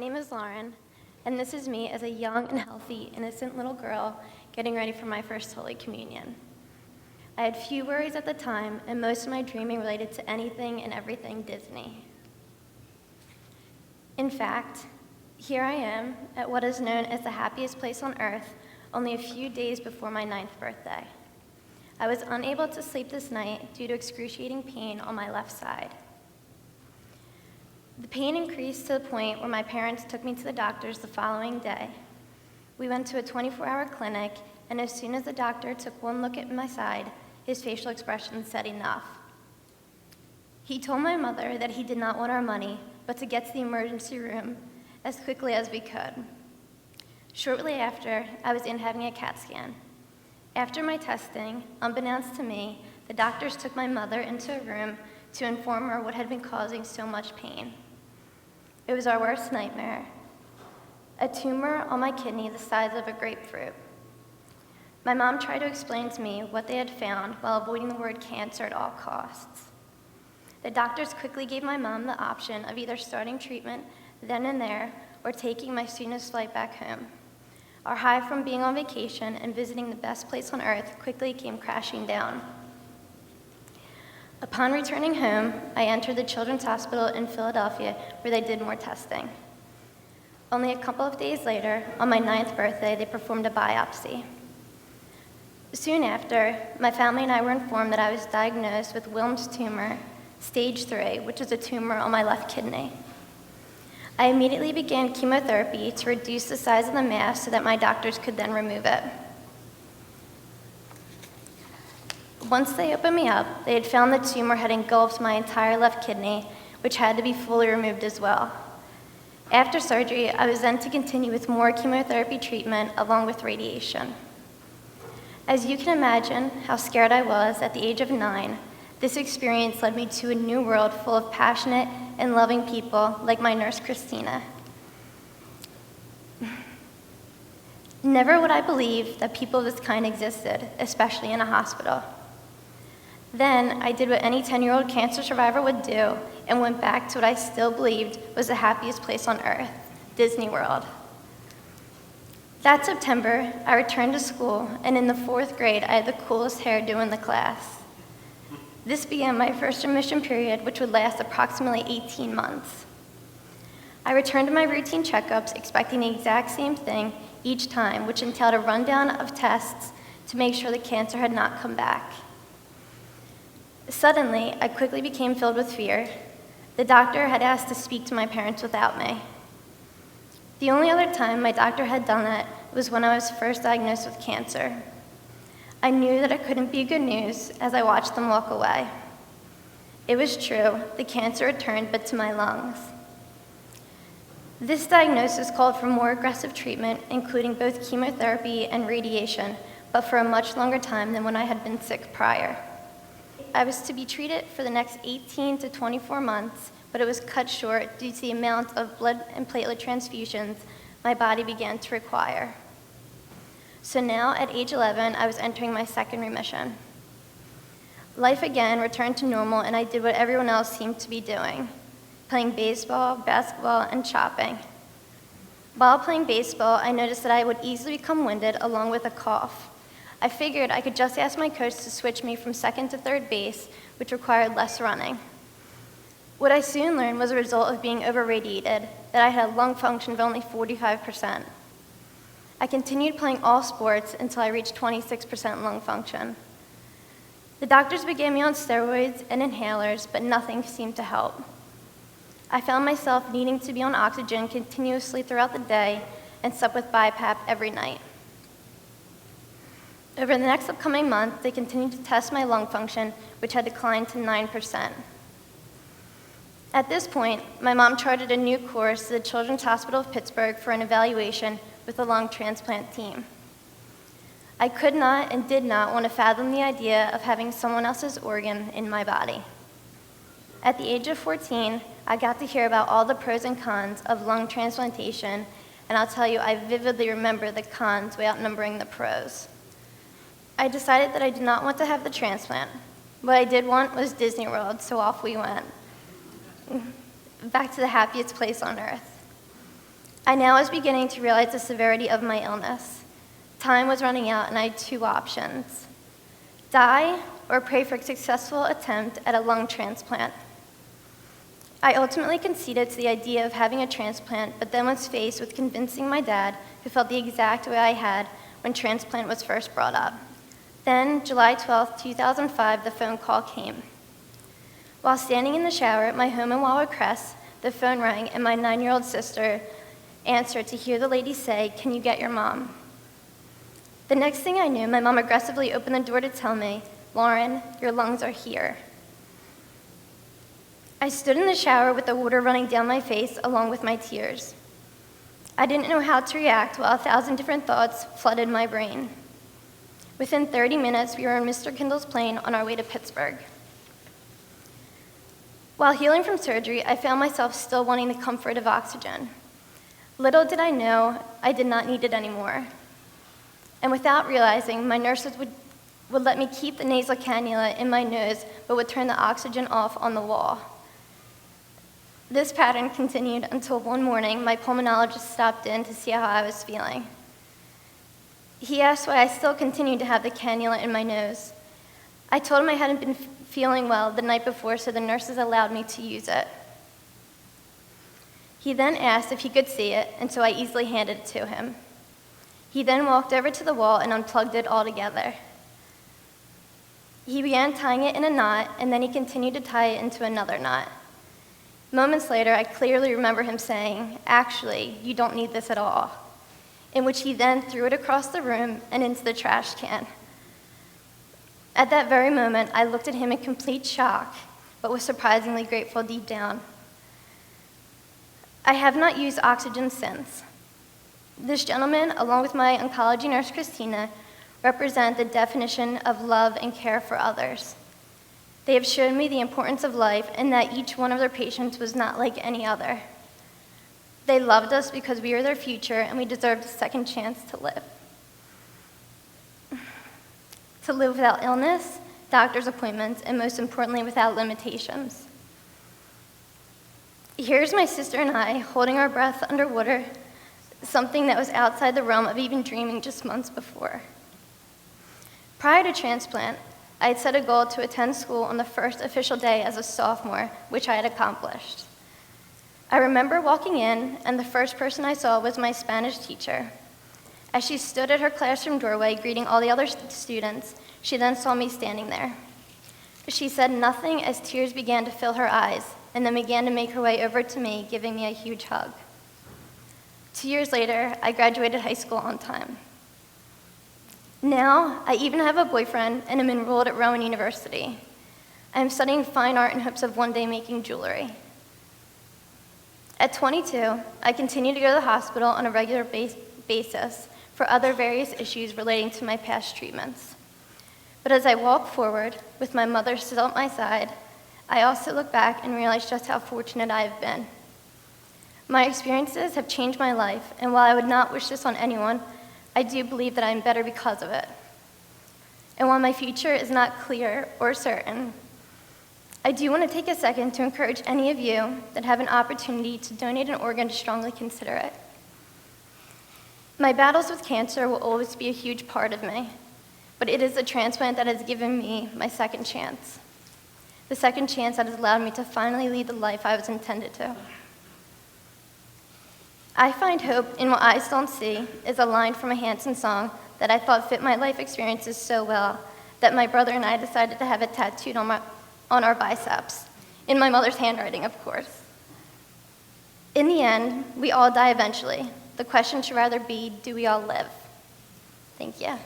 name is Lauren, and this is me as a young and healthy, innocent little girl getting ready for my first Holy Communion. I had few worries at the time, and most of my dreaming related to anything and everything Disney. In fact, here I am at what is known as the happiest place on earth, only a few days before my 9th birthday. I was unable to sleep this night due to excruciating pain on my left side. The pain increased to the point where my parents took me to the doctors the following day. We went to a 24-hour clinic, and as soon as the doctor took one look at my side, his facial expression said enough. He told my mother that he did not want our money, but to get to the emergency room as quickly as we could. Shortly after, I was in having a CAT scan. After my testing, unbeknownst to me, the doctors took my mother into a room to inform her what had been causing so much pain. It was our worst nightmare. A tumor on my kidney the size of a grapefruit. My mom tried to explain to me what they had found while avoiding the word cancer at all costs. The doctors quickly gave my mom the option of either starting treatment then and there or taking my soonest flight back home. Our high from being on vacation and visiting the best place on earth quickly came crashing down. Upon returning home, I entered the Children's Hospital in Philadelphia where they did more testing. Only a couple of days later, on my 9th birthday, they performed a biopsy. Soon after, my family and I were informed that I was diagnosed with Wilms tumor, stage 3, which is a tumor on my left kidney. I immediately began chemotherapy to reduce the size of the mass so that my doctors could then remove it. Once they opened me up, they had found the tumor had engulfed my entire left kidney, which had to be fully removed as well. After surgery, I was then to continue with more chemotherapy treatment along with radiation. As you can imagine how scared I was at the age of 9, this experience led me to a new world full of passionate and loving people like my nurse, Christina. Never would I believe that people of this kind existed, especially in a hospital. Then I did what any 10-year-old cancer survivor would do and went back to what I still believed was the happiest place on earth, Disney World. That September, I returned to school, and in the 4th grade, I had the coolest hairdo in the class. This began my first remission period, which would last approximately 18 months. I returned to my routine checkups, expecting the exact same thing each time, which entailed a rundown of tests to make sure the cancer had not come back. Suddenly, I quickly became filled with fear. The doctor had asked to speak to my parents without me. The only other time my doctor had done that was when I was first diagnosed with cancer. I knew that it couldn't be good news as I watched them walk away. It was true, the cancer returned, but to my lungs. This diagnosis called for more aggressive treatment, including both chemotherapy and radiation, but for a much longer time than when I had been sick prior. I was to be treated for the next 18 to 24 months, but it was cut short due to the amount of blood and platelet transfusions my body began to require. So now, at age 11, I was entering my second remission. Life again returned to normal, and I did what everyone else seemed to be doing, playing baseball, basketball, and shopping. While playing baseball, I noticed that I would easily become winded along with a cough. I figured I could just ask my coach to switch me from second to third base, which required less running. What I soon learned was a result of being over-radiated, that I had a lung function of only 45%. I continued playing all sports until I reached 26% lung function. The doctors began me on steroids and inhalers, but nothing seemed to help. I found myself needing to be on oxygen continuously throughout the day and slept with BiPAP every night. Over the next upcoming month, they continued to test my lung function, which had declined to 9%. At this point, my mom charted a new course to the Children's Hospital of Pittsburgh for an evaluation with the lung transplant team. I could not and did not want to fathom the idea of having someone else's organ in my body. At the age of 14, I got to hear about all the pros and cons of lung transplantation, and I'll tell you, I vividly remember the cons way outnumbering the pros. I decided that I did not want to have the transplant. What I did want was Disney World, so off we went. Back to the happiest place on earth. I now was beginning to realize the severity of my illness. Time was running out, and I had two options: die or pray for a successful attempt at a lung transplant. I ultimately conceded to the idea of having a transplant, but then was faced with convincing my dad, who felt the exact way I had when transplant was first brought up. Then, July 12, 2005, the phone call came. While standing in the shower at my home in Wildwood Crest, the phone rang, and my 9-year-old sister answered to hear the lady say, "Can you get your mom?" The next thing I knew, my mom aggressively opened the door to tell me, "Lauren, your lungs are here." I stood in the shower with the water running down my face along with my tears. I didn't know how to react while 1,000 different thoughts flooded my brain. Within 30 minutes, we were on Mr. Kindle's plane on our way to Pittsburgh. While healing from surgery, I found myself still wanting the comfort of oxygen. Little did I know, I did not need it anymore. And without realizing, my nurses would let me keep the nasal cannula in my nose, but would turn the oxygen off on the wall. This pattern continued until one morning my pulmonologist stopped in to see how I was feeling. He asked why I still continued to have the cannula in my nose. I told him I hadn't been feeling well the night before, so the nurses allowed me to use it. He then asked if he could see it, and so I easily handed it to him. He then walked over to the wall and unplugged it altogether. He began tying it in a knot, and then he continued to tie it into another knot. Moments later, I clearly remember him saying, "Actually, you don't need this at all," in which he then threw it across the room and into the trash can. At that very moment, I looked at him in complete shock, but was surprisingly grateful deep down. I have not used oxygen since. This gentleman, along with my oncology nurse, Christina, represent the definition of love and care for others. They have shown me the importance of life and that each one of their patients was not like any other. They loved us because we were their future and we deserved a second chance to live. To live without illness, doctor's appointments, and most importantly, without limitations. Here's my sister and I holding our breath underwater, something that was outside the realm of even dreaming just months before. Prior to transplant, I had set a goal to attend school on the first official day as a sophomore, which I had accomplished. I remember walking in, and the first person I saw was my Spanish teacher. As she stood at her classroom doorway greeting all the other students, she then saw me standing there. She said nothing as tears began to fill her eyes, and then began to make her way over to me, giving me a huge hug. 2 years later, I graduated high school on time. Now, I even have a boyfriend and am enrolled at Rowan University. I am studying fine art in hopes of one day making jewelry. At 22, I continue to go to the hospital on a regular basis for other various issues relating to my past treatments. But as I walk forward, with my mother still at my side, I also look back and realize just how fortunate I have been. My experiences have changed my life, and while I would not wish this on anyone, I do believe that I am better because of it. And while my future is not clear or certain, I do want to take a second to encourage any of you that have an opportunity to donate an organ to strongly consider it. My battles with cancer will always be a huge part of me, but it is a transplant that has given me my second chance. The second chance that has allowed me to finally lead the life I was intended to. I find hope in what eyes don't see is a line from a Hanson song that I thought fit my life experiences so well that my brother and I decided to have it tattooed on our biceps, in my mother's handwriting, of course. In the end, we all die eventually. The question should rather be, do we all live? Thank you.